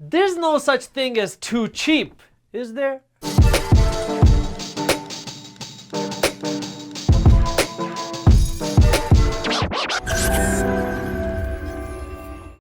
There's no such thing as too cheap, is there?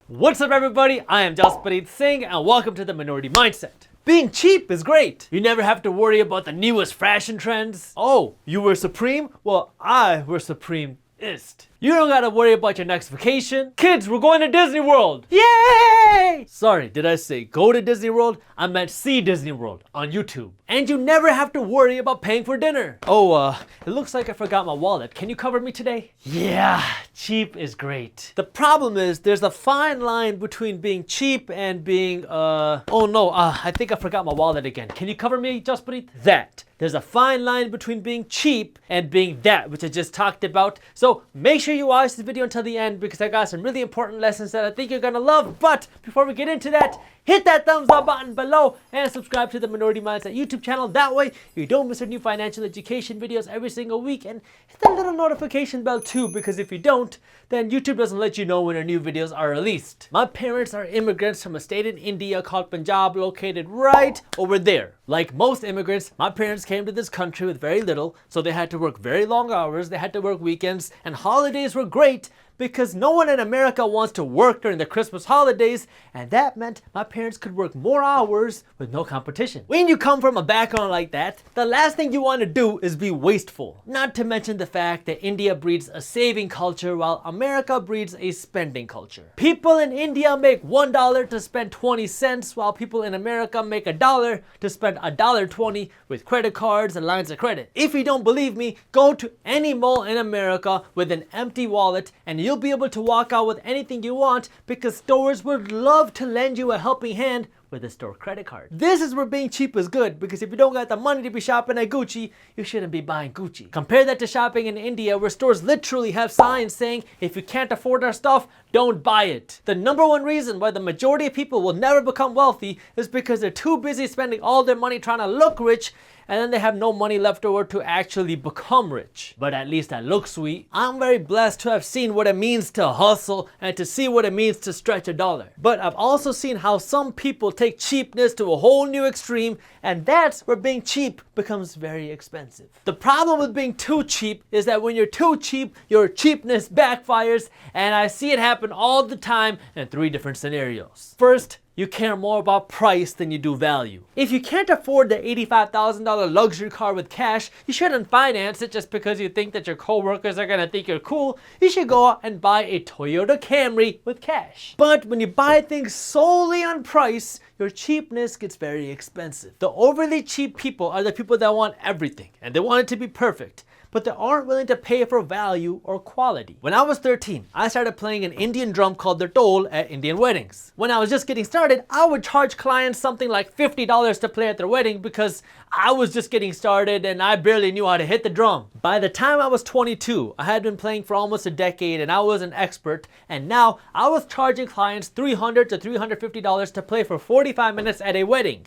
What's up everybody, I am Jaspreet Singh and welcome to the Minority Mindset. Being cheap is great. You never have to worry about the newest fashion trends. Oh, you were supreme? Well, I were supreme-ist. You don't gotta worry about your next vacation. Kids, we're going to Disney World. Yay! Sorry, did I say go to Disney World? I meant see Disney World on YouTube. And you never have to worry about paying for dinner. Oh, it looks like I forgot my wallet. Can you cover me today? Yeah, cheap is great. The problem is there's a fine line between being cheap and being, oh no, I think I forgot my wallet again. Can you cover me, Jaspreet? That. There's a fine line between being cheap and being that, which I just talked about. So make sure you watch this video until the end because I got some really important lessons that I think you're gonna love. But before we get into that, hit that thumbs up button below and subscribe to the Minority Mindset YouTube channel. That way you don't miss our new financial education videos every single week, and hit that little notification bell too, because if you don't, then YouTube doesn't let you know when our new videos are released. My parents are immigrants from a state in India called Punjab, located right over there. Like most immigrants, my parents came to this country with very little, so they had to work very long hours, they had to work weekends, and holidays were great because no one in America wants to work during the Christmas holidays, and that meant my parents could work more hours with no competition. When you come from a background like that, the last thing you want to do is be wasteful. Not to mention the fact that India breeds a saving culture while America breeds a spending culture. People in India make $1 to spend 20 cents, while people in America make $1 to spend $1.20 with credit cards and lines of credit. If you don't believe me, go to any mall in America with an empty wallet and you'll be able to walk out with anything you want because stores would love to lend you a helping hand with a store credit card. This is where being cheap is good, because if you don't got the money to be shopping at Gucci, you shouldn't be buying Gucci. Compare that to shopping in India, where stores literally have signs saying, if you can't afford our stuff, don't buy it. The number one reason why the majority of people will never become wealthy is because they're too busy spending all their money trying to look rich, and then they have no money left over to actually become rich. But at least I look sweet. I'm very blessed to have seen what it means to hustle and to see what it means to stretch a dollar. But I've also seen how some people take cheapness to a whole new extreme, and that's where being cheap becomes very expensive. The problem with being too cheap is that when you're too cheap, your cheapness backfires, and I see it happen all the time in 3 different scenarios. First, you care more about price than you do value. If you can't afford the $85,000 luxury car with cash, you shouldn't finance it just because you think that your coworkers are gonna think you're cool. You should go out and buy a Toyota Camry with cash. But when you buy things solely on price, your cheapness gets very expensive. The overly cheap people are the people that want everything and they want it to be perfect, but they aren't willing to pay for value or quality. When I was 13, I started playing an Indian drum called the dhol at Indian weddings. When I was just getting started, I would charge clients something like $50 to play at their wedding because I was just getting started and I barely knew how to hit the drum. By the time I was 22, I had been playing for almost a decade and I was an expert, and now I was charging clients $300 to $350 to play for 45 minutes at a wedding.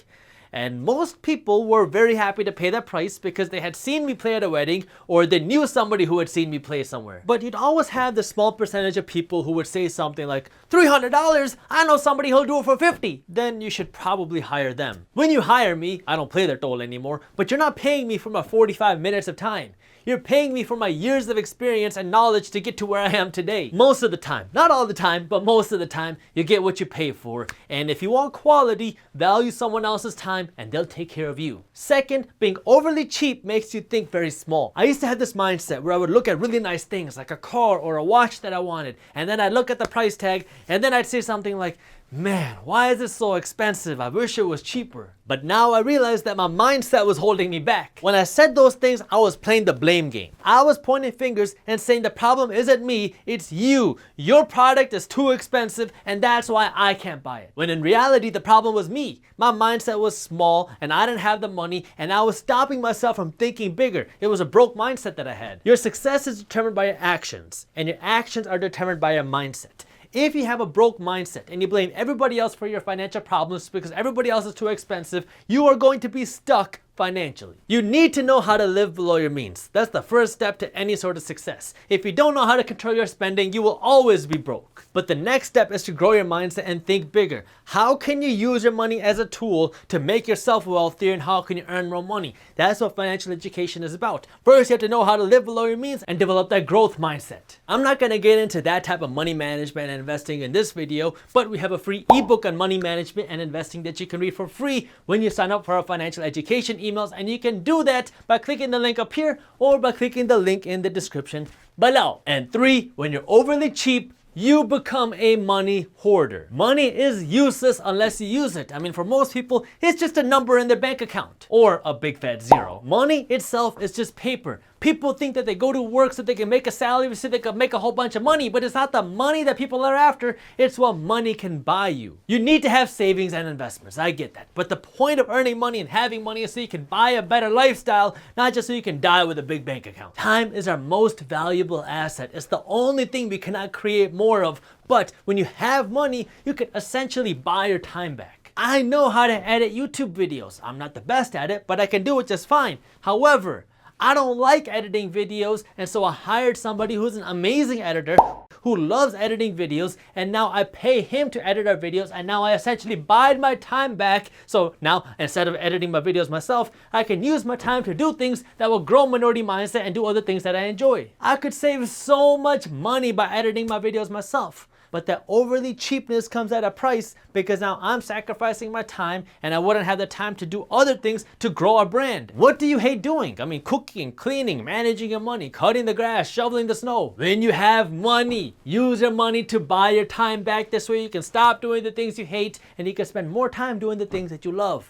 And most people were very happy to pay that price because they had seen me play at a wedding or they knew somebody who had seen me play somewhere. But you'd always have the small percentage of people who would say something like, $300? I know somebody who'll do it for $50. Then you should probably hire them. When you hire me, I don't play their dhol anymore, but you're not paying me for my 45 minutes of time. You're paying me for my years of experience and knowledge to get to where I am today. Most of the time, not all the time, but most of the time, you get what you pay for. And if you want quality, value someone else's time and they'll take care of you. Second, being overly cheap makes you think very small. I used to have this mindset where I would look at really nice things like a car or a watch that I wanted, and then I'd look at the price tag and then I'd say something like, man, why is this so expensive? I wish it was cheaper. But now I realized that my mindset was holding me back. When I said those things, I was playing the blame game. I was pointing fingers and saying the problem isn't me, it's you. Your product is too expensive and that's why I can't buy it. When in reality, the problem was me. My mindset was small and I didn't have the money and I was stopping myself from thinking bigger. It was a broke mindset that I had. Your success is determined by your actions, and your actions are determined by your mindset. If you have a broke mindset and you blame everybody else for your financial problems because everybody else is too expensive, you are going to be stuck financially. You need to know how to live below your means. That's the first step to any sort of success. If you don't know how to control your spending, you will always be broke. But the next step is to grow your mindset and think bigger. How can you use your money as a tool to make yourself wealthier, and how can you earn more money? That's what financial education is about. First, you have to know how to live below your means and develop that growth mindset. I'm not going to get into that type of money management and investing in this video, but we have a free ebook on money management and investing that you can read for free when you sign up for our financial education emails, and you can do that by clicking the link up here or by clicking the link in the description below. And 3, when you're overly cheap, you become a money hoarder. Money is useless unless you use it. I mean, for most people, it's just a number in their bank account or a big fat zero. Money itself is just paper. People think that they go to work so they can make a salary, so they can make a whole bunch of money, but it's not the money that people are after, it's what money can buy you. You need to have savings and investments, I get that. But the point of earning money and having money is so you can buy a better lifestyle, not just so you can die with a big bank account. Time is our most valuable asset. It's the only thing we cannot create more of, but when you have money, you can essentially buy your time back. I know how to edit YouTube videos. I'm not the best at it, but I can do it just fine. However, I don't like editing videos, and so I hired somebody who's an amazing editor who loves editing videos, and now I pay him to edit our videos, and now I essentially buy my time back. So now, instead of editing my videos myself, I can use my time to do things that will grow minority mindset and do other things that I enjoy. I could save so much money by editing my videos myself. But that overly cheapness comes at a price, because now I'm sacrificing my time and I wouldn't have the time to do other things to grow our brand. What do you hate doing? I mean, cooking, cleaning, managing your money, cutting the grass, shoveling the snow. When you have money, use your money to buy your time back. This way you can stop doing the things you hate and you can spend more time doing the things that you love.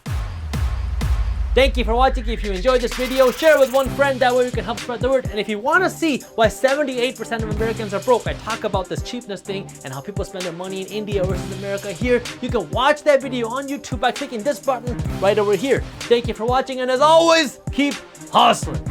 Thank you for watching. If you enjoyed this video, share it with one friend, that way we can help spread the word. And if you want to see why 78% of Americans are broke, I talk about this cheapness thing and how people spend their money in India versus America here, you can watch that video on YouTube by clicking this button right over here. Thank you for watching, and as always, keep hustling.